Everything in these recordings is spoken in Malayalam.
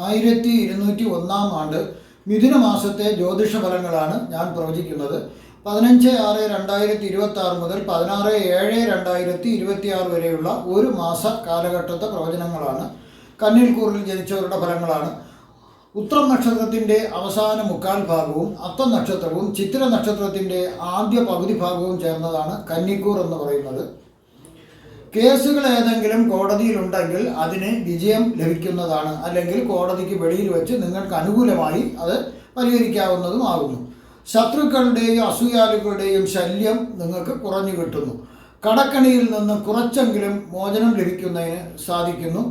1201 ആണ്ട് മിഥുന മാസത്തെ ജ്യോതിഷ ഫലങ്ങളാണ് ഞാൻ പ്രവചിക്കുന്നത്. 15/6/2026 മുതൽ 16/7/2026 വരെയുള്ള ഒരു മാസ കാലഘട്ടത്തെ പ്രവചനങ്ങളാണ്. കന്നിക്കൂറിൽ ജനിച്ചവരുടെ ഫലങ്ങളാണ്. ഉത്രം നക്ഷത്രത്തിൻ്റെ അവസാന മുക്കാൽ ഭാഗവും അത്തം നക്ഷത്രവും ചിത്തിര നക്ഷത്രത്തിൻ്റെ ആദ്യ പകുതി ഭാഗവും ചേർന്നതാണ് കന്നിക്കൂർ എന്ന് പറയുന്നത്. കേസുകൾ ഏതെങ്കിലും കോടതിയിലുണ്ടെങ്കിൽ അതിന് വിജയം ലഭിക്കുന്നതാണ്, അല്ലെങ്കിൽ കോടതിക്ക് വെളിയിൽ വെച്ച് നിങ്ങൾക്ക് അനുകൂലമായി അത് പരിഹരിക്കാവുന്നതുമാകുന്നു. ശത്രുക്കളുടെയും അസൂയാലുക്കളുടെയും ശല്യം നിങ്ങൾക്ക് കുറഞ്ഞു കിട്ടുന്നു. കടക്കണിയിൽ നിന്ന് കുറച്ചെങ്കിലും മോചനം ലഭിക്കുന്നതിന് സാധിക്കുന്നു.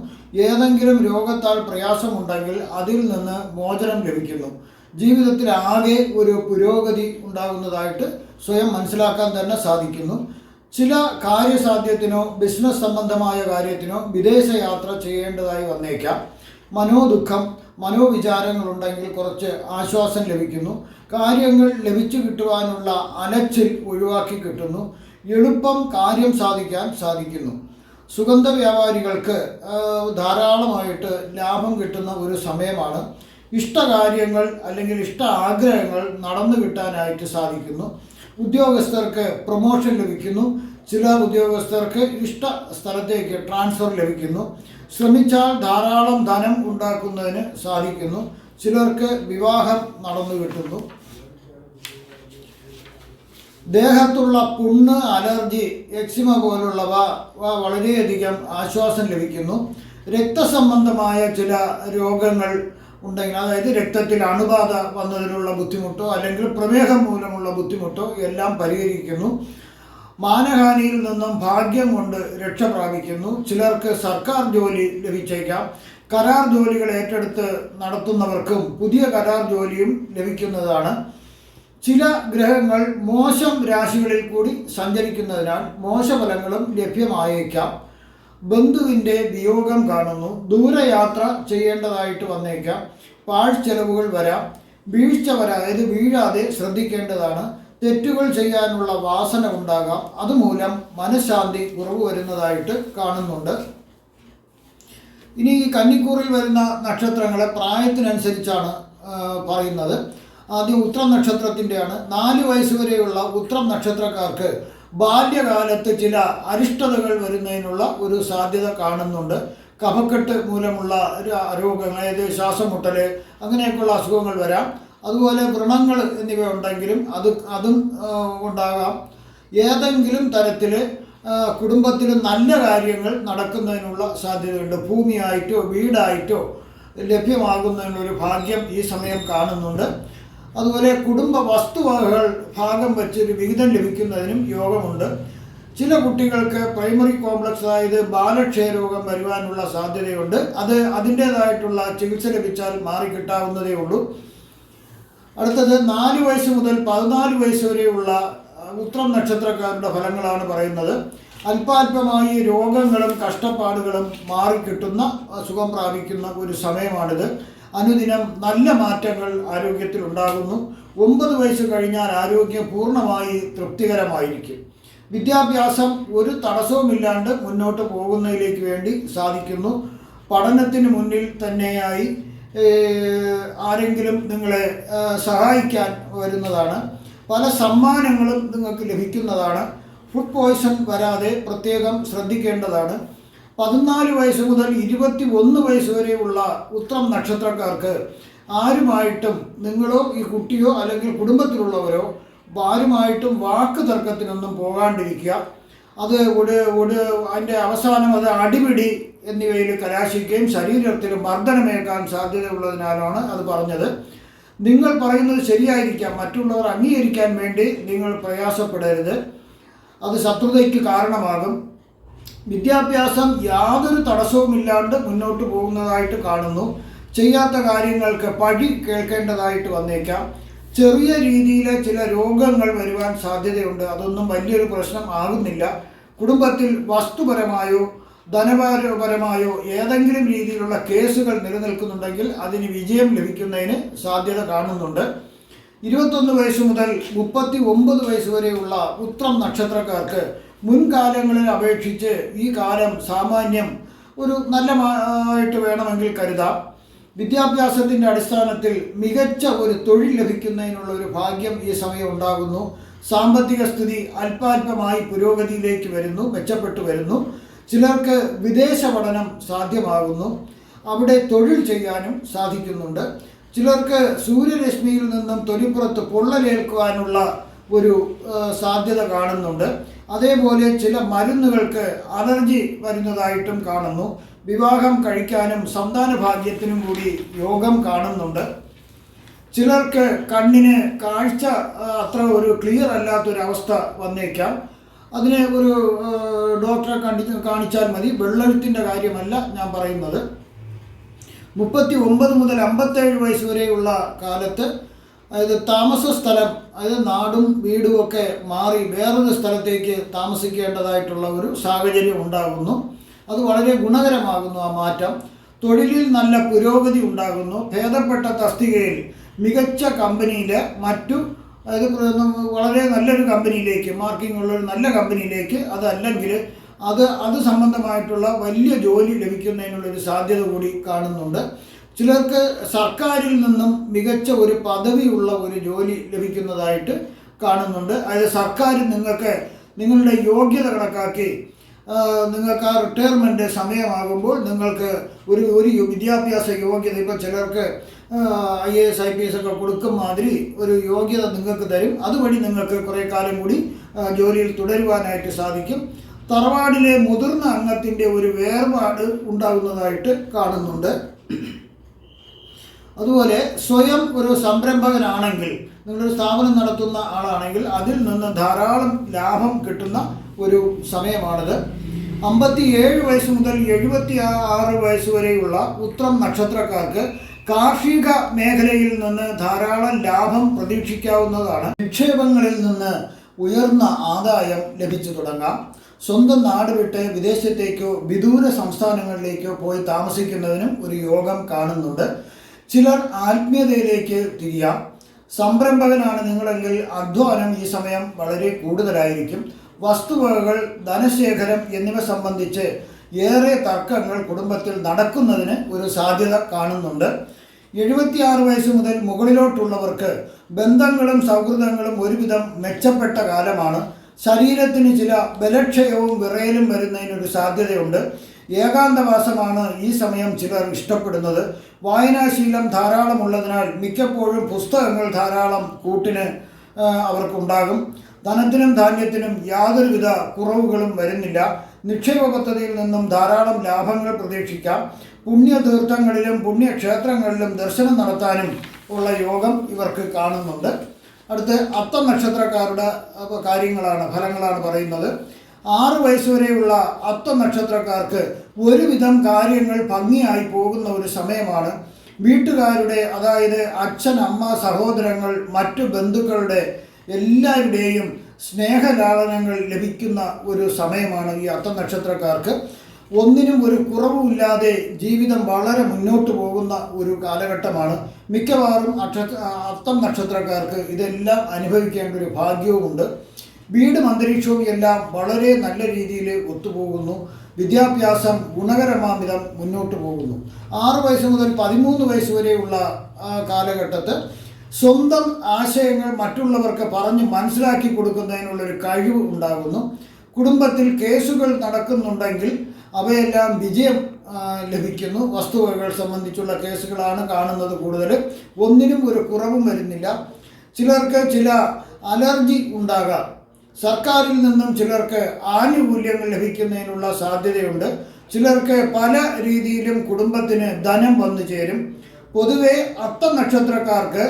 ഏതെങ്കിലും രോഗത്താൽ പ്രയാസമുണ്ടെങ്കിൽ അതിൽ നിന്ന് മോചനം ലഭിക്കുന്നു. ജീവിതത്തിൽ ആകെ ഒരു പുരോഗതി ഉണ്ടാകുന്നതായിട്ട് സ്വയം മനസ്സിലാക്കാൻ തന്നെ സാധിക്കുന്നു. ചില കാര്യസാധ്യത്തിനോ ബിസിനസ് സംബന്ധമായ കാര്യത്തിനോ വിദേശ യാത്ര ചെയ്യേണ്ടതായി വന്നേക്കാം. മനോദുഃഖം, മനോവിചാരങ്ങളുണ്ടെങ്കിൽ കുറച്ച് ആശ്വാസം ലഭിക്കുന്നു. കാര്യങ്ങൾ ലഭിച്ചു കിട്ടുവാനുള്ള അലച്ചിൽ ഒഴിവാക്കി കിട്ടുന്നു. എളുപ്പം കാര്യം സാധിക്കാൻ സാധിക്കുന്നു. സുഗന്ധ വ്യാപാരികൾക്ക് ധാരാളമായിട്ട് ലാഭം കിട്ടുന്ന ഒരു സമയമാണ്. ഇഷ്ടകാര്യങ്ങൾ അല്ലെങ്കിൽ ഇഷ്ട ആഗ്രഹങ്ങൾ നടന്നു കിട്ടാനായിട്ട് സാധിക്കുന്നു. ഉദ്യോഗസ്ഥർക്ക് പ്രൊമോഷൻ ലഭിക്കുന്നു. ചില ഉദ്യോഗസ്ഥർക്ക് ഇഷ്ട സ്ഥലത്തേക്ക് ട്രാൻസ്ഫർ ലഭിക്കുന്നു. ശ്രമിച്ചാൽ ധാരാളം ധനം ഉണ്ടാക്കുന്നതിന് സാധിക്കുന്നു. ചിലർക്ക് വിവാഹം നടന്നു കിട്ടുന്നു. ദേഹത്തുള്ള പുണ്ണ്, അലർജി, എക്സിമ പോലുള്ളവ വളരെയധികം ആശ്വാസം ലഭിക്കുന്നു. രക്തസംബന്ധമായ ചില രോഗങ്ങൾ ഉണ്ടെങ്കിൽ, അതായത് രക്തത്തിൽ അണുബാധ വന്നതിനുള്ള ബുദ്ധിമുട്ടോ അല്ലെങ്കിൽ പ്രമേഹം മൂലമുള്ള ബുദ്ധിമുട്ടോ എല്ലാം പരിഹരിക്കുന്നു. മാനഹാനിയിൽ നിന്നും ഭാഗ്യം കൊണ്ട് രക്ഷ പ്രാപിക്കുന്നു. ചിലർക്ക് സർക്കാർ ജോലി ലഭിച്ചേക്കാം. കരാർ ജോലികൾ ഏറ്റെടുത്ത് നടത്തുന്നവർക്കും പുതിയ കരാർ ജോലിയും ലഭിക്കുന്നതാണ്. ചില ഗ്രഹങ്ങൾ മോശം രാശികളിൽ കൂടി സഞ്ചരിക്കുന്നതിനാൽ മോശഫലങ്ങളും ലഭ്യമായേക്കാം. ബന്ധുവിൻ്റെ വിയോഗം കാണുന്നു. ദൂരയാത്ര ചെയ്യേണ്ടതായിട്ട് വന്നേക്കാം. പാഴ്ചെലവുകൾ വരാം. വീഴ്ച അതായത് വീഴാതെ ശ്രദ്ധിക്കേണ്ടതാണ്. തെറ്റുകൾ ചെയ്യാനുള്ള വാസന ഉണ്ടാകാം. അതുമൂലം മനഃശാന്തി കുറവ് വരുന്നതായിട്ട് കാണുന്നുണ്ട്. ഇനി ഈ കന്നിക്കൂറിൽ വരുന്ന നക്ഷത്രങ്ങളെ പ്രായത്തിനനുസരിച്ചാണ് പറയുന്നത്. ആദ്യം ഉത്രം നക്ഷത്രത്തിൻ്റെയാണ്. 4 വയസ്സ് വരെയുള്ള ഉത്രം നക്ഷത്രക്കാർക്ക് ബാല്യകാലത്ത് ചില അരിഷ്ടതകൾ വരുന്നതിനുള്ള ഒരു സാധ്യത കാണുന്നുണ്ട്. കഫക്കെട്ട് മൂലമുള്ള രോഗങ്ങൾ, അതായത് ശ്വാസം മുട്ടൽ, അങ്ങനെയൊക്കെയുള്ള അസുഖങ്ങൾ വരാം. അതുപോലെ വ്രണങ്ങൾ എന്നിവ ഉണ്ടെങ്കിലും അതും ഉണ്ടാകാം. ഏതെങ്കിലും തരത്തിൽ കുടുംബത്തിൽ നല്ല കാര്യങ്ങൾ നടക്കുന്നതിനുള്ള സാധ്യതയുണ്ട്. ഭൂമിയായിട്ടോ വീടായിട്ടോ ലഭ്യമാകുന്നതിനൊരു ഭാഗ്യം ഈ സമയം കാണുന്നുണ്ട്. അതുപോലെ കുടുംബ വസ്തുവകകൾ ഭാഗം വെച്ചൊരു വിഹിതം ലഭിക്കുന്നതിനും യോഗമുണ്ട്. ചില കുട്ടികൾക്ക് പ്രൈമറി കോംപ്ലക്സ്, അതായത് ബാലക്ഷയരോഗം വരുവാനുള്ള സാധ്യതയുണ്ട്. അതിൻ്റേതായിട്ടുള്ള ചികിത്സ ലഭിച്ചാൽ മാറിക്കിട്ടാവുന്നതേ ഉള്ളൂ. അടുത്തത് 4 വയസ്സ് മുതൽ 14 വയസ്സ് വരെയുള്ള ഉത്രം നക്ഷത്രക്കാരുടെ ഫലങ്ങളാണ് പറയുന്നത്. അല്പാൽപമായി രോഗങ്ങളും കഷ്ടപ്പാടുകളും മാറിക്കിട്ടുന്ന, സുഖം പ്രാപിക്കുന്ന ഒരു സമയമാണിത്. അനുദിനം നല്ല മാറ്റങ്ങൾ ആരോഗ്യത്തിൽ ഉണ്ടാകുന്നു. 9 വയസ്സ് കഴിഞ്ഞാൽ ആരോഗ്യം പൂർണ്ണമായി തൃപ്തികരമായിരിക്കും. വിദ്യാഭ്യാസം ഒരു തടസ്സവുമില്ലാണ്ട് മുന്നോട്ട് പോകുന്നതിലേക്ക് വേണ്ടി സാധിക്കുന്നു. പഠനത്തിന് മുന്നിൽ തന്നെയായി ആരെങ്കിലും നിങ്ങളെ സഹായിക്കാൻ വരുന്നതാണ്. പല സമ്മാനങ്ങളും നിങ്ങൾക്ക് ലഭിക്കുന്നതാണ്. ഫുഡ് പോയ്സൺ വരാതെ പ്രത്യേകം ശ്രദ്ധിക്കേണ്ടതാണ്. 14 വയസ്സ് മുതൽ 21 വയസ്സ് വരെയുള്ള ഉത്രം നക്ഷത്രക്കാർക്ക് ആരുമായിട്ടും, നിങ്ങളോ ഈ കുട്ടിയോ അല്ലെങ്കിൽ കുടുംബത്തിലുള്ളവരോ ആരുമായിട്ടും വാക്ക് തർക്കത്തിനൊന്നും പോകാണ്ടിരിക്കുക. അതിൻ്റെ അവസാനം അത് അടിപിടി എന്നിവയിൽ കലാശിക്കുകയും ശരീരത്തിൽ മർദ്ദനമേൽക്കാൻ സാധ്യതയുള്ളതിനാലാണ് അത് പറഞ്ഞത്. നിങ്ങൾ പറയുന്നത് ശരിയായിരിക്കാം, മറ്റുള്ളവർ അംഗീകരിക്കാൻ വേണ്ടി നിങ്ങൾ പ്രയാസപ്പെടരുത്. അത് ശത്രുതയ്ക്ക് കാരണമാകും. വിദ്യാഭ്യാസം യാതൊരു തടസ്സവുമില്ലാണ്ട് മുന്നോട്ട് പോകുന്നതായിട്ട് കാണുന്നു. ചെയ്യാത്ത കാര്യങ്ങൾക്ക് പഴി കേൾക്കേണ്ടതായിട്ട് വന്നേക്കാം. ചെറിയ രീതിയിലെ ചില രോഗങ്ങൾ വരുവാൻ സാധ്യതയുണ്ട്. അതൊന്നും വലിയൊരു പ്രശ്നം ആകുന്നില്ല. കുടുംബത്തിൽ വസ്തുപരമായോ ധനപരമായോ ഏതെങ്കിലും രീതിയിലുള്ള കേസുകൾ നിലനിൽക്കുന്നുണ്ടെങ്കിൽ അതിന് വിജയം ലഭിക്കുന്നതിന് സാധ്യത കാണുന്നുണ്ട്. 21 വയസ്സ് മുതൽ 39 വയസ്സ് വരെയുള്ള ഉത്രം നക്ഷത്രക്കാർക്ക് മുൻകാലങ്ങളിൽ അപേക്ഷിച്ച് ഈ കാലം സാമാന്യം ഒരു നല്ല ആയിട്ട് വേണമെങ്കിൽ കരുതാം. വിദ്യാഭ്യാസത്തിൻ്റെ അടിസ്ഥാനത്തിൽ മികച്ച ഒരു തൊഴിൽ ലഭിക്കുന്നതിനുള്ള ഒരു ഭാഗ്യം ഈ സമയം ഉണ്ടാകുന്നു. സാമ്പത്തിക സ്ഥിതി അല്പാൽപമായി പുരോഗതിയിലേക്ക് വരുന്നു, മെച്ചപ്പെട്ടു വരുന്നു. ചിലർക്ക് വിദേശ പഠനം സാധ്യമാകുന്നു, അവിടെ തൊഴിൽ ചെയ്യാനും സാധിക്കുന്നുണ്ട്. ചിലർക്ക് സൂര്യരശ്മിയിൽ നിന്നും തൊലിപ്പുറത്ത് പൊള്ളലേൽക്കുവാനുള്ള ഒരു സാധ്യത കാണുന്നുണ്ട്. അതേപോലെ ചില മരുന്നുകൾക്ക് അലർജി വരുന്നതായിട്ടും കാണുന്നു. വിവാഹം കഴിക്കാനും സന്താന ഭാഗ്യത്തിനും കൂടി യോഗം കാണുന്നുണ്ട്. ചിലർക്ക് കണ്ണിന് കാഴ്ച അത്ര ഒരു ക്ലിയർ അല്ലാത്തൊരവസ്ഥ വന്നേക്കാം. അതിനെ ഒരു ഡോക്ടറെ കാണിച്ചാൽ മതി. വെള്ളെഴുത്തിൻ്റെ കാര്യമല്ല ഞാൻ പറയുന്നത്. 39 മുതൽ 57 വയസ്സ് വരെയുള്ള കാലത്ത്, അതായത് താമസ സ്ഥലം, അതായത് നാടും വീടും ഒക്കെ മാറി വേറൊരു സ്ഥലത്തേക്ക് താമസിക്കേണ്ടതായിട്ടുള്ള ഒരു സാഹചര്യം ഉണ്ടാകുന്നു. അത് വളരെ ഗുണകരമാകുന്നു ആ മാറ്റം. തൊഴിലിൽ നല്ല പുരോഗതി ഉണ്ടാകുന്നു. ഭേദപ്പെട്ട തസ്തികയിൽ മികച്ച കമ്പനിയിൽ മറ്റു, അതായത് വളരെ നല്ലൊരു കമ്പനിയിലേക്ക്, മാർക്കിംഗ് ഉള്ളൊരു നല്ല കമ്പനിയിലേക്ക്, അതല്ലെങ്കിൽ അത് സംബന്ധമായിട്ടുള്ള വലിയ ജോലി ലഭിക്കുന്നതിനുള്ളൊരു സാധ്യത കൂടി കാണുന്നുണ്ട്. ചിലർക്ക് സർക്കാരിൽ നിന്നും മികച്ച ഒരു പദവിയുള്ള ഒരു ജോലി ലഭിക്കുന്നതായിട്ട് കാണുന്നുണ്ട്. അതായത് സർക്കാർ നിങ്ങളുടെ യോഗ്യത കണക്കാക്കി നിങ്ങൾക്ക് ആ റിട്ടയർമെൻറ്റ് സമയമാകുമ്പോൾ നിങ്ങൾക്ക് ഒരു വിദ്യാഭ്യാസ യോഗ്യത, ഇപ്പോൾ ചിലർക്ക് IAS IPS ഒക്കെ കൊടുക്കും മാതിരി ഒരു യോഗ്യത നിങ്ങൾക്ക് തരും. അതുവഴി നിങ്ങൾക്ക് കുറേ കാലം കൂടി ജോലിയിൽ തുടരുവാനായിട്ട് സാധിക്കും. തറവാടിലെ മുതിർന്ന അംഗത്തിൻ്റെ ഒരു വേർപാട് ഉണ്ടാകുന്നതായിട്ട് കാണുന്നുണ്ട്. അതുപോലെ സ്വയം ഒരു സംരംഭകനാണെങ്കിൽ, നിങ്ങളൊരു സ്ഥാപനം നടത്തുന്ന ആളാണെങ്കിൽ അതിൽ നിന്ന് ധാരാളം ലാഭം കിട്ടുന്ന ഒരു സമയമാണിത്. 57 വയസ്സ് മുതൽ 76 വയസ്സ് വരെയുള്ള ഉത്രം നക്ഷത്രക്കാർക്ക് കാർഷിക മേഖലയിൽ നിന്ന് ധാരാളം ലാഭം പ്രതീക്ഷിക്കാവുന്നതാണ്. നിക്ഷേപങ്ങളിൽ നിന്ന് ഉയർന്ന ആദായം ലഭിച്ചു തുടങ്ങാം. സ്വന്തം നാട് വിട്ട് വിദേശത്തേക്കോ വിദൂര സംസ്ഥാനങ്ങളിലേക്കോ പോയി താമസിക്കുന്നതിനും ഒരു യോഗം കാണുന്നുണ്ട്. ചിലർ ആത്മീയതയിലേക്ക് തിരിയാം. സംരംഭകനാണ് നിങ്ങളെങ്കിൽ അധ്വാനം ഈ സമയം വളരെ കൂടുതലായിരിക്കും. വസ്തുവകകൾ, ധനശേഖരം എന്നിവ സംബന്ധിച്ച് ഏറെ തർക്കങ്ങൾ കുടുംബത്തിൽ നടക്കുന്നതിന് ഒരു സാധ്യത കാണുന്നുണ്ട്. 76 വയസ്സ് മുതൽ മുകളിലോട്ടുള്ളവർക്ക് ബന്ധങ്ങളും സൗഹൃദങ്ങളും ഒരുവിധം മെച്ചപ്പെട്ട കാലമാണ്. ശരീരത്തിന് ചില ബലക്ഷയവും വിറയലും വരുന്നതിനൊരു സാധ്യതയുണ്ട്. ഏകാന്തവാസമാണ് ഈ സമയം ചിലർ ഇഷ്ടപ്പെടുന്നത്. വായനാശീലം ധാരാളമുള്ളതിനാൽ മിക്കപ്പോഴും പുസ്തകങ്ങൾ ധാരാളം കൂട്ടിന് അവർക്കുണ്ടാകും. ധനത്തിനും ധാന്യത്തിനും യാതൊരുവിധ കുറവുകളും വരുന്നില്ല. നിക്ഷേപ പദ്ധതിയിൽ നിന്നും ധാരാളം ലാഭങ്ങൾ പ്രതീക്ഷിക്കാം. പുണ്യതീർത്ഥങ്ങളിലും പുണ്യക്ഷേത്രങ്ങളിലും ദർശനം നടത്താനും ഉള്ള യോഗം ഇവർക്ക് കാണുന്നുണ്ട്. അടുത്ത് അത്തം നക്ഷത്രക്കാരുടെ ഫലങ്ങളാണ് പറയുന്നത്. 6 വയസ്സ് വരെയുള്ള അത്തം നക്ഷത്രക്കാർക്ക് ഒരുവിധം കാര്യങ്ങൾ ഭംഗിയായി പോകുന്ന ഒരു സമയമാണ്. വീട്ടുകാരുടെ, അതായത് അച്ഛൻ, അമ്മ, സഹോദരങ്ങൾ, മറ്റു ബന്ധുക്കളുടെ എല്ലാവരുടെയും സ്നേഹലാളനങ്ങൾ ലഭിക്കുന്ന ഒരു സമയമാണ് ഈ അത്തം നക്ഷത്രക്കാർക്ക്. ഒന്നിനും ഒരു കുറവുമില്ലാതെ ജീവിതം വളരെ മുന്നോട്ട് പോകുന്ന ഒരു കാലഘട്ടമാണ്. മിക്കവാറും അത്തം നക്ഷത്രക്കാർക്ക് ഇതെല്ലാം അനുഭവിക്കേണ്ട ഒരു ഭാഗ്യവുമുണ്ട്. വീടും അന്തരീക്ഷവും എല്ലാം വളരെ നല്ല രീതിയിൽ ഒത്തുപോകുന്നു. വിദ്യാഭ്യാസം ഗുണകരമാംവിധം മുന്നോട്ട് പോകുന്നു. 6 വയസ്സ് മുതൽ 13 വയസ്സ് വരെയുള്ള കാലഘട്ടത്ത് സ്വന്തം ആശയങ്ങൾ മറ്റുള്ളവർക്ക് പറഞ്ഞ് മനസ്സിലാക്കി കൊടുക്കുന്നതിനുള്ളൊരു കഴിവ് ഉണ്ടാകുന്നു. കുടുംബത്തിൽ കേസുകൾ നടക്കുന്നുണ്ടെങ്കിൽ അവയെല്ലാം വിജയം ലഭിക്കുന്നു. വസ്തുവകകൾ സംബന്ധിച്ചുള്ള കേസുകളാണ് കാണുന്നത് കൂടുതൽ. ഒന്നിനും ഒരു കുറവും വരുന്നില്ല. ചിലർക്ക് ചില അലർജി ഉണ്ടാകാം. സർക്കാരിൽ നിന്നും ചിലർക്ക് ആനുകൂല്യങ്ങൾ ലഭിക്കുന്നതിനുള്ള സാധ്യതയുണ്ട്. ചിലർക്ക് പല രീതിയിലും കുടുംബത്തിന് ധനം വന്നു ചേരും. പൊതുവെ അത്തം നക്ഷത്രക്കാർക്ക്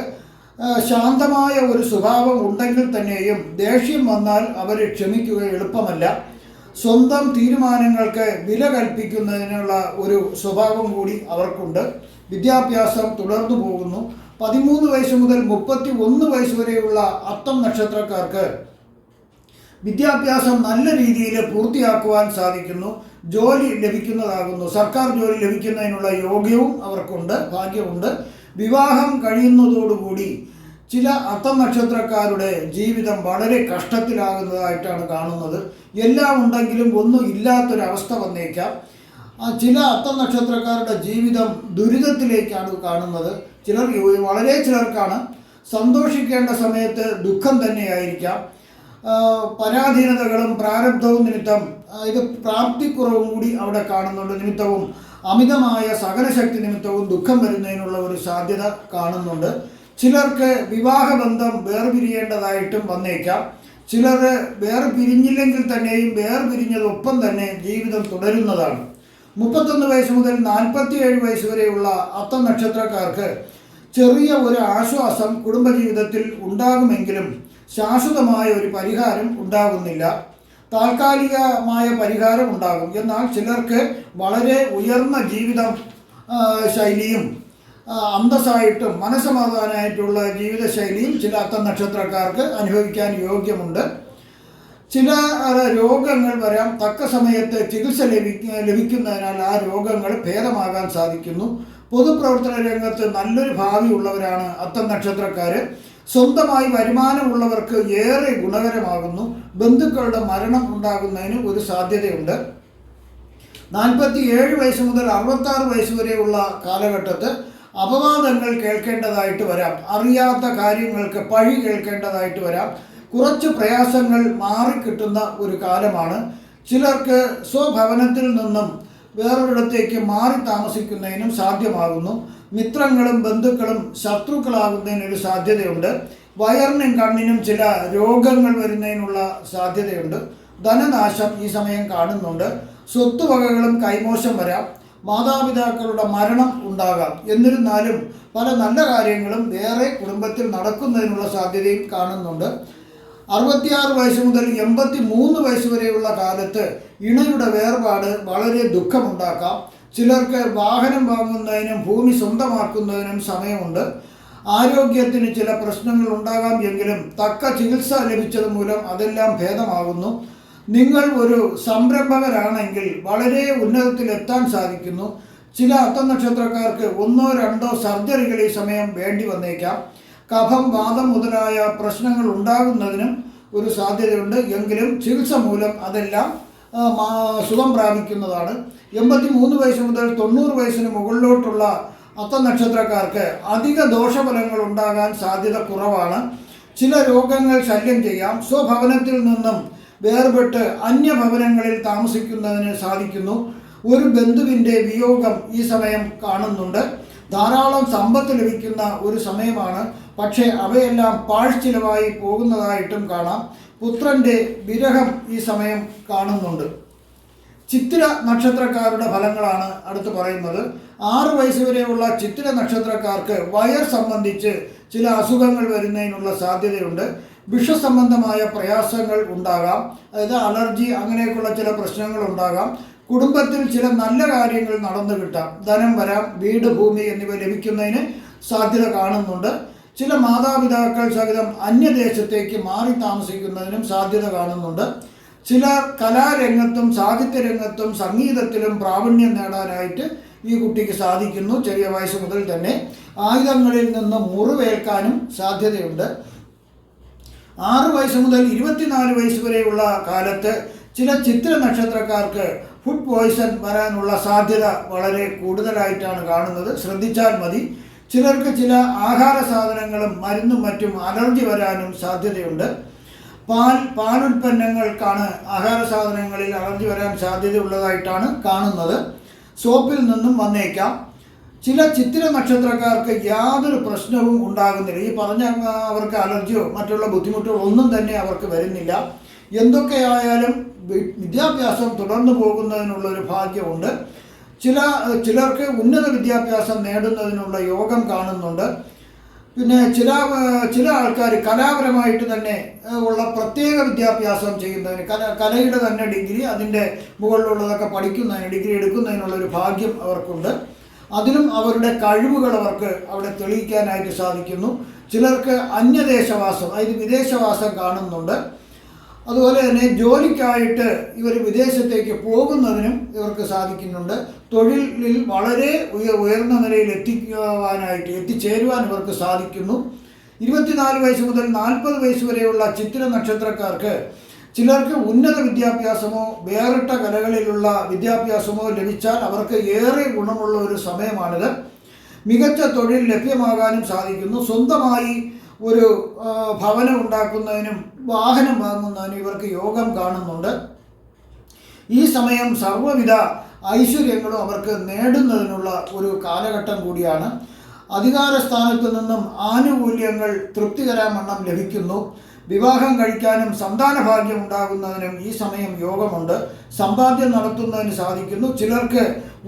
ശാന്തമായ ഒരു സ്വഭാവം ഉണ്ടെങ്കിൽ തന്നെയും ദേഷ്യം വന്നാൽ അവരെ ക്ഷമിക്കുക എളുപ്പമല്ല. സ്വന്തം തീരുമാനങ്ങൾക്ക് വില കൽപ്പിക്കുന്നതിനുള്ള ഒരു സ്വഭാവം കൂടി അവർക്കുണ്ട്. വിദ്യാഭ്യാസം തുടർന്നു പോകുന്നു. 13 വയസ്സ് മുതൽ 31 വയസ്സ് വരെയുള്ള അത്തം നക്ഷത്രക്കാർക്ക് വിദ്യാഭ്യാസം നല്ല രീതിയിൽ പൂർത്തിയാക്കുവാൻ സാധിക്കുന്നു. ജോലി ലഭിക്കുന്നതാകുന്നു. സർക്കാർ ജോലി ലഭിക്കുന്നതിനുള്ള യോഗ്യവും അവർക്കുണ്ട്, ഭാഗ്യമുണ്ട്. വിവാഹം കഴിയുന്നതോടുകൂടി ചില അത്തം നക്ഷത്രക്കാരുടെ ജീവിതം വളരെ കഷ്ടത്തിലാകുന്നതായിട്ടാണ് കാണുന്നത്. എല്ലാം ഉണ്ടെങ്കിലും ഒന്നും ഇല്ലാത്തൊരവസ്ഥ വന്നേക്കാം. ചില അത്തം നക്ഷത്രക്കാരുടെ ജീവിതം ദുരിതത്തിലേക്കാണ് കാണുന്നത്. വളരെ ചിലർക്കാണ് സന്തോഷിക്കേണ്ട സമയത്ത് ദുഃഖം തന്നെയായിരിക്കാം. പരാധീനതകളും പ്രാരബ്ധവും നിമിത്തം ഇത് പ്രാപ്തിക്കുറവും കൂടി അവിടെ കാണുന്നുണ്ട്. നിമിത്തവും അമിതമായ സകലശക്തി നിമിത്തവും ദുഃഖം വരുന്നതിനുള്ള ഒരു സാധ്യത കാണുന്നുണ്ട്. ചിലർക്ക് വിവാഹബന്ധം വേർപിരിയേണ്ടതായിട്ടും വന്നേക്കാം. ചിലർ വേർപിരിഞ്ഞില്ലെങ്കിൽ തന്നെയും വേർപിരിഞ്ഞതൊപ്പം തന്നെ ജീവിതം തുടരുന്നതാണ്. 31 വയസ്സ് മുതൽ 47 വയസ്സ് വരെയുള്ള അത്തം നക്ഷത്രക്കാർക്ക് ചെറിയ ഒരു ആശ്വാസം കുടുംബജീവിതത്തിൽ ഉണ്ടാകുമെങ്കിലും ശാശ്വതമായ ഒരു പരിഹാരം ഉണ്ടാകുന്നില്ല. താൽക്കാലികമായ പരിഹാരം ഉണ്ടാകും. എന്നാൽ ചിലർക്ക് വളരെ ഉയർന്ന ജീവിതം ശൈലിയും അന്തസ്സായിട്ടും മനസ്സമാധാനമായിട്ടുള്ള ജീവിതശൈലിയും ചില അത്തം നക്ഷത്രക്കാർക്ക് അനുഭവിക്കാൻ യോഗ്യമുണ്ട്. ചില രോഗങ്ങൾ വരാം. തക്ക സമയത്ത് ചികിത്സ ലഭിക്കുന്നതിനാൽ ആ രോഗങ്ങൾ ഭേദമാകാൻ സാധിക്കുന്നു. പൊതുപ്രവർത്തന രംഗത്ത് നല്ലൊരു ഭാവി ഉള്ളവരാണ് അത്തം നക്ഷത്രക്കാർ. സ്വന്തമായി വരുമാനമുള്ളവർക്ക് ഏറെ ഗുണകരമാകുന്നു. ബന്ധുക്കളുടെ മരണം ഉണ്ടാകുന്നതിന് ഒരു സാധ്യതയുണ്ട്. 47 വയസ്സ് മുതൽ 66 വയസ്സ് വരെയുള്ള കാലഘട്ടത്ത് അപവാദങ്ങൾ കേൾക്കേണ്ടതായിട്ട് വരാം. അറിയാത്ത കാര്യങ്ങൾക്ക് പഴി കേൾക്കേണ്ടതായിട്ട് വരാം. കുറച്ച് പ്രയാസങ്ങൾ മാറിക്കിട്ടുന്ന ഒരു കാലമാണ്. ചിലർക്ക് സ്വഭവനത്തിൽ നിന്നും വേറൊരിടത്തേക്ക് മാറി താമസിക്കുന്നതിനും സാധ്യമാകുന്നു. മിത്രങ്ങളും ബന്ധുക്കളും ശത്രുക്കളാകുന്നതിനൊരു സാധ്യതയുണ്ട്. വയറിനും കണ്ണിനും ചില രോഗങ്ങൾ വരുന്നതിനുള്ള സാധ്യതയുണ്ട്. ധനനാശം ഈ സമയം കാണുന്നുണ്ട്. സ്വത്തുവകകളും കൈമോശം വരാം. മാതാപിതാക്കളുടെ മരണം ഉണ്ടാകാം. എന്നിരുന്നാലും പല നല്ല കാര്യങ്ങളും വേറെ കുടുംബത്തിൽ നടക്കുന്നതിനുള്ള സാധ്യതയും കാണുന്നുണ്ട്. 66 വയസ്സ് മുതൽ 83 വയസ്സ് വരെയുള്ള കാലത്ത് ഇണയുടെ വേർപാട് വളരെ ദുഃഖമുണ്ടാക്കാം. ചിലർക്ക് വാഹനം വാങ്ങുന്നതിനും ഭൂമി സ്വന്തമാക്കുന്നതിനും സമയമുണ്ട്. ആരോഗ്യത്തിന് ചില പ്രശ്നങ്ങൾ ഉണ്ടാകാം എങ്കിലും തക്ക ചികിത്സ ലഭിച്ചത് മൂലം അതെല്ലാം ഭേദമാകുന്നു. നിങ്ങൾ ഒരു സംരംഭകരാണെങ്കിൽ വളരെ ഉന്നതത്തിലെത്താൻ സാധിക്കുന്നു. ചില അത്തം നക്ഷത്രക്കാർക്ക് 1-2 സർജറികൾ ഈ സമയം വേണ്ടി വന്നേക്കാം. കഫം, വാദം മുതലായ പ്രശ്നങ്ങൾ ഉണ്ടാകുന്നതിനും ഒരു സാധ്യതയുണ്ട്. എങ്കിലും ചികിത്സ മൂലം അതെല്ലാം സുഖം പ്രാപിക്കുന്നതാണ്. 83 വയസ്സ് മുതൽ 90 വയസ്സിന് മുകളിലോട്ടുള്ള അത്തം നക്ഷത്രക്കാർക്ക് അധിക ദോഷഫലങ്ങൾ ഉണ്ടാകാൻ സാധ്യത കുറവാണ്. ചില രോഗങ്ങൾ ശല്യം ചെയ്യാം. സ്വഭവനത്തിൽ നിന്നും വേർപെട്ട് അന്യഭവനങ്ങളിൽ താമസിക്കുന്നതിന് സാധിക്കുന്നു. ഒരു ബന്ധുവിൻ്റെ വിയോഗം ഈ സമയം കാണുന്നുണ്ട്. ധാരാളം സമ്പത്ത് ലഭിക്കുന്ന ഒരു സമയമാണ്. പക്ഷേ അവയെല്ലാം പാഴ്ചിലവായി പോകുന്നതായിട്ടും കാണാം. പുത്രൻ്റെ വിരഹം ഈ സമയം കാണുന്നുണ്ട്. ചിത്തിര നക്ഷത്രക്കാരുടെ ഫലങ്ങളാണ് അടുത്ത് പറയുന്നത്. 6 വയസ്സ് വരെയുള്ള ചിത്തിര നക്ഷത്രക്കാർക്ക് വയർ സംബന്ധിച്ച് ചില അസുഖങ്ങൾ വരുന്നതിനുള്ള സാധ്യതയുണ്ട്. വിഷസംബന്ധമായ പ്രയാസങ്ങൾ ഉണ്ടാകാം. അതായത് അലർജി, അങ്ങനെയൊക്കെയുള്ള ചില പ്രശ്നങ്ങൾ ഉണ്ടാകാം. കുടുംബത്തിൽ ചില നല്ല കാര്യങ്ങൾ നടന്നു കിട്ടാം. ധനം വരാം. വീട്, ഭൂമി എന്നിവ ലഭിക്കുന്നതിന് സാധ്യത കാണുന്നുണ്ട്. ചില മാതാപിതാക്കൾ സഹിതം അന്യദേശത്തേക്ക് മാറി താമസിക്കുന്നതിനും സാധ്യത കാണുന്നുണ്ട്. ചിലർ കലാരംഗത്തും സാഹിത്യരംഗത്തും സംഗീതത്തിലും പ്രാവീണ്യം നേടാനായിട്ട് ഈ കുട്ടിക്ക് സാധിക്കുന്നു. ചെറിയ വയസ്സ് മുതൽ തന്നെ ആയുധങ്ങളിൽ നിന്ന് മുറിവേൽക്കാനും സാധ്യതയുണ്ട്. 6 വയസ്സ് മുതൽ 24 വയസ്സ് വരെയുള്ള കാലത്ത് ചില ചിത്ര നക്ഷത്രക്കാർക്ക് ഫുഡ് പോയ്സൺ വരാനുള്ള സാധ്യത വളരെ കൂടുതലായിട്ടാണ് കാണുന്നത്. ശ്രദ്ധിച്ചാൽ മതി. ചിലർക്ക് ചില ആഹാര സാധനങ്ങളും മരുന്നും മറ്റും അലർജി വരാനും സാധ്യതയുണ്ട്. പാലുൽപ്പന്നങ്ങൾക്കാണ് ആഹാര സാധനങ്ങളിൽ അലർജി വരാൻ സാധ്യതയുള്ളതായിട്ടാണ് കാണുന്നത്. സോപ്പിൽ നിന്നും വന്നേക്കാം. ചില ചിത്തിര നക്ഷത്രക്കാർക്ക് യാതൊരു പ്രശ്നവും ഉണ്ടാകുന്നില്ല. ഈ പറഞ്ഞ അവർക്ക് അലർജിയോ മറ്റുള്ള ബുദ്ധിമുട്ടുകളോ ഒന്നും തന്നെ അവർക്ക് വരുന്നില്ല. എന്തൊക്കെയായാലും വിദ്യാഭ്യാസം തുടർന്നു പോകുന്നതിനുള്ളൊരു ഭാഗ്യമുണ്ട്. ചിലർക്ക് ഉന്നത വിദ്യാഭ്യാസം നേടുന്നതിനുള്ള യോഗം കാണുന്നുണ്ട്. പിന്നെ ചില ആൾക്കാർ കലാപരമായിട്ട് തന്നെ ഉള്ള പ്രത്യേക വിദ്യാഭ്യാസം ചെയ്യുന്നതിന് കലയുടെ തന്നെ ഡിഗ്രി, അതിൻ്റെ മുകളിലുള്ളതൊക്കെ പഠിക്കുന്നതിന്, ഡിഗ്രി എടുക്കുന്നതിനുള്ളൊരു ഭാഗ്യം അവർക്കുണ്ട്. അതിനും അവരുടെ കഴിവുകൾ അവർക്ക് അവിടെ തെളിയിക്കാനായിട്ട് സാധിക്കുന്നു. ചിലർക്ക് അന്യദേശവാസം, അതായത് വിദേശവാസം കാണുന്നുണ്ട്. അതുപോലെ തന്നെ ജോലിക്കായിട്ട് ഇവർ വിദേശത്തേക്ക് പോകുന്നതിനും ഇവർക്ക് സാധിക്കുന്നുണ്ട്. തൊഴിലിൽ വളരെ ഉയർന്ന നിലയിൽ എത്തിച്ചേരുവാൻ ഇവർക്ക് സാധിക്കുന്നു. 24 വയസ്സ് മുതൽ 40 വയസ്സ് വരെയുള്ള ചിത്തിര നക്ഷത്രക്കാർക്ക് ചിലർക്ക് ഉന്നത വിദ്യാഭ്യാസമോ വേറിട്ട കലകളിലുള്ള വിദ്യാഭ്യാസമോ ലഭിച്ചാൽ അവർക്ക് ഏറെ ഗുണമുള്ള ഒരു സമയമാണിത്. മികച്ച തൊഴിൽ ലഭ്യമാകാനും സാധിക്കുന്നു. സ്വന്തമായി ഒരു ഭവനം ഉണ്ടാക്കുന്നതിനും വാഹനം വാങ്ങുന്നതിനും ഇവർക്ക് യോഗം കാണുന്നുണ്ട്. ഈ സമയം സർവ്വവിധ ഐശ്വര്യങ്ങളും അവർക്ക് നേടുന്നതിനുള്ള ഒരു കാലഘട്ടം കൂടിയാണ്. അധികാര സ്ഥാനത്തു നിന്നും ആനുകൂല്യങ്ങൾ തൃപ്തികരവണ്ണം ലഭിക്കുന്നു. വിവാഹം കഴിക്കാനും സന്താന ഭാഗ്യം ഉണ്ടാകുന്നതിനും ഈ സമയം യോഗമുണ്ട്. സമ്പാദ്യം നടത്തുന്നതിന് സാധിക്കുന്നു. ചിലർക്ക്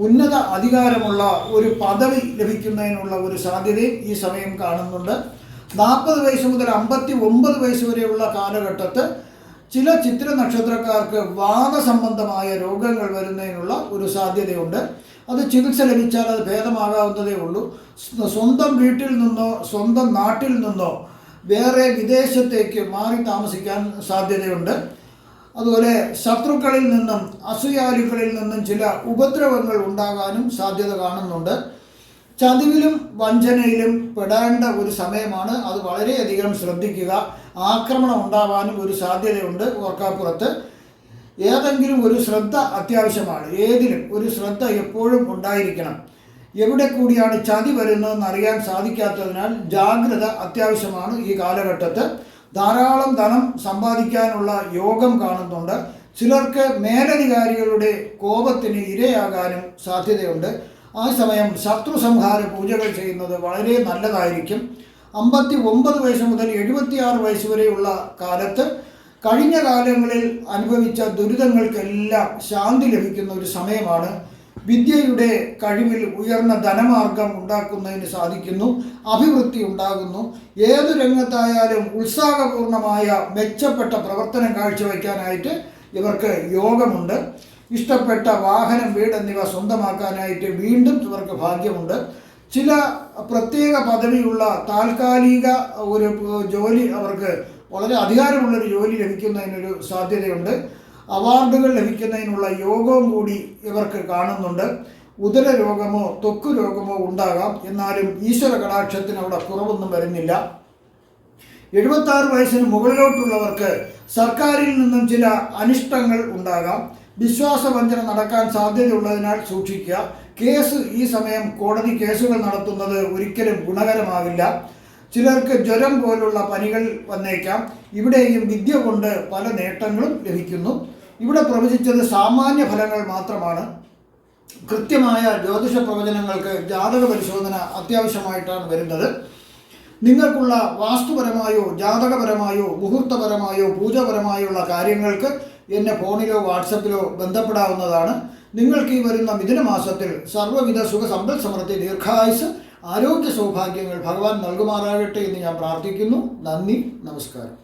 ഉന്നത അധികാരമുള്ള ഒരു പദവി ലഭിക്കുന്നതിനുള്ള ഒരു സാധ്യതയും ഈ സമയം കാണുന്നുണ്ട്. 40 വയസ്സ് മുതൽ 59 വയസ്സ് വരെയുള്ള കാലഘട്ടത്ത് ചില ചിത്ര നക്ഷത്രക്കാർക്ക് വാദസംബന്ധമായ രോഗങ്ങൾ വരുന്നതിനുള്ള ഒരു സാധ്യതയുണ്ട്. അത് ചികിത്സ ലഭിച്ചാൽ അത് ഭേദമാകാവുന്നതേ ഉള്ളൂ. സ്വന്തം വീട്ടിൽ നിന്നോ സ്വന്തം നാട്ടിൽ നിന്നോ വേറെ വിദേശത്തേക്ക് മാറി താമസിക്കാൻ സാധ്യതയുണ്ട്. അതുപോലെ ശത്രുക്കളിൽ നിന്നും അസൂയാലുക്കളിൽ നിന്നും ചില ഉപദ്രവങ്ങൾ ഉണ്ടാകാനും സാധ്യത കാണുന്നുണ്ട്. ചതിവിലും വഞ്ചനയിലും പെടേണ്ട ഒരു സമയമാണ്. അത് വളരെയധികം ശ്രദ്ധിക്കുക. ആക്രമണം ഉണ്ടാവാനും ഒരു സാധ്യതയുണ്ട്. ഓർക്കാപ്പുറത്ത് ഏതെങ്കിലും ഒരു ശ്രദ്ധ അത്യാവശ്യമാണ്. ഏതിലും ഒരു ശ്രദ്ധ എപ്പോഴും ഉണ്ടായിരിക്കണം. എവിടെ കൂടിയാണ് ചതി വരുന്നതെന്ന് അറിയാൻ സാധിക്കാത്തതിനാൽ ജാഗ്രത അത്യാവശ്യമാണ്. ഈ കാലഘട്ടത്ത് ധാരാളം ധനം സമ്പാദിക്കാനുള്ള യോഗം കാണുന്നുണ്ട്. ചിലർക്ക് മേലധികാരികളുടെ കോപത്തിന് ഇരയാകാനും സാധ്യതയുണ്ട്. ആ സമയം ശത്രു സംഹാര പൂജകൾ ചെയ്യുന്നത് വളരെ നല്ലതായിരിക്കും. 59 വയസ്സ് മുതൽ 76 വയസ്സ് വരെയുള്ള കാലത്ത് കഴിഞ്ഞ കാലങ്ങളിൽ അനുഭവിച്ച ദുരിതങ്ങൾക്കെല്ലാം ശാന്തി ലഭിക്കുന്ന ഒരു സമയമാണ്. വിദ്യയുടെ കഴിവിൽ ഉയർന്ന ധനമാർഗം ഉണ്ടാക്കുന്നതിന് സാധിക്കുന്നു. അഭിവൃദ്ധി ഉണ്ടാകുന്നു. ഏതു രംഗത്തായാലും ഉത്സാഹപൂർണമായ മെച്ചപ്പെട്ട പ്രവർത്തനം കാഴ്ചവെക്കാനായിട്ട് ഇവർക്ക് യോഗമുണ്ട്. ഇഷ്ടപ്പെട്ട വാഹനം, വീട് എന്നിവ സ്വന്തമാക്കാനായിട്ട് വീണ്ടും ഇവർക്ക് ഭാഗ്യമുണ്ട്. ചില പ്രത്യേക പദവിയുള്ള താൽക്കാലിക ഒരു ജോലി, അവർക്ക് വളരെ അധികാരമുള്ളൊരു ജോലി ലഭിക്കുന്നതിനൊരു സാധ്യതയുണ്ട്. അവാർഡുകൾ ലഭിക്കുന്നതിനുള്ള യോഗവും കൂടി ഇവർക്ക് കാണുന്നുണ്ട്. ഉദര രോഗമോ ത്വക്ക് രോഗമോ ഉണ്ടാകാം. എന്നാലും ഈശ്വര കടാക്ഷത്തിന് അവിടെ കുറവൊന്നും വരുന്നില്ല. 76 വയസ്സിന് മുകളിലോട്ടുള്ളവർക്ക് സർക്കാരിൽ നിന്നും ചില അനിഷ്ടങ്ങൾ ഉണ്ടാകാം. വിശ്വാസവഞ്ചന നടക്കാൻ സാധ്യതയുള്ളതിനാൽ സൂക്ഷിക്കുക. കേസ് ഈ സമയം കോടതി കേസുകൾ നടത്തുന്നത് ഒരിക്കലും ഗുണകരമാകില്ല. ചിലർക്ക് ജ്വരം പോലുള്ള പനികൾ വന്നേക്കാം. ഇവിടെയും വിദ്യ കൊണ്ട് പല നേട്ടങ്ങളും ലഭിക്കുന്നു. ഇവിടെ പ്രവചിച്ചത് സാമാന്യ ഫലങ്ങൾ മാത്രമാണ്. കൃത്യമായ ജ്യോതിഷ പ്രവചനങ്ങൾക്ക് ജാതക പരിശോധന അത്യാവശ്യമായിട്ടാണ് വരുന്നത്. നിങ്ങൾക്കുള്ള വാസ്തുപരമായോ ജാതകപരമായോ മുഹൂർത്തപരമായോ പൂജപരമായുള്ള കാര്യങ്ങൾക്ക് എന്നെ ഫോണിലോ വാട്സപ്പിലോ ബന്ധപ്പെടാവുന്നതാണ്. നിങ്ങൾക്ക് ഈ വരുന്ന മിഥുനമാസത്തിൽ സർവ്വവിധ സുഖ സമ്പൽ സമൃദ്ധി, ദീർഘായുസ്, ആരോഗ്യ സൗഭാഗ്യങ്ങൾ ഭഗവാൻ നൽകുമാറാകട്ടെ എന്ന് ഞാൻ പ്രാർത്ഥിക്കുന്നു. നന്ദി, നമസ്കാരം.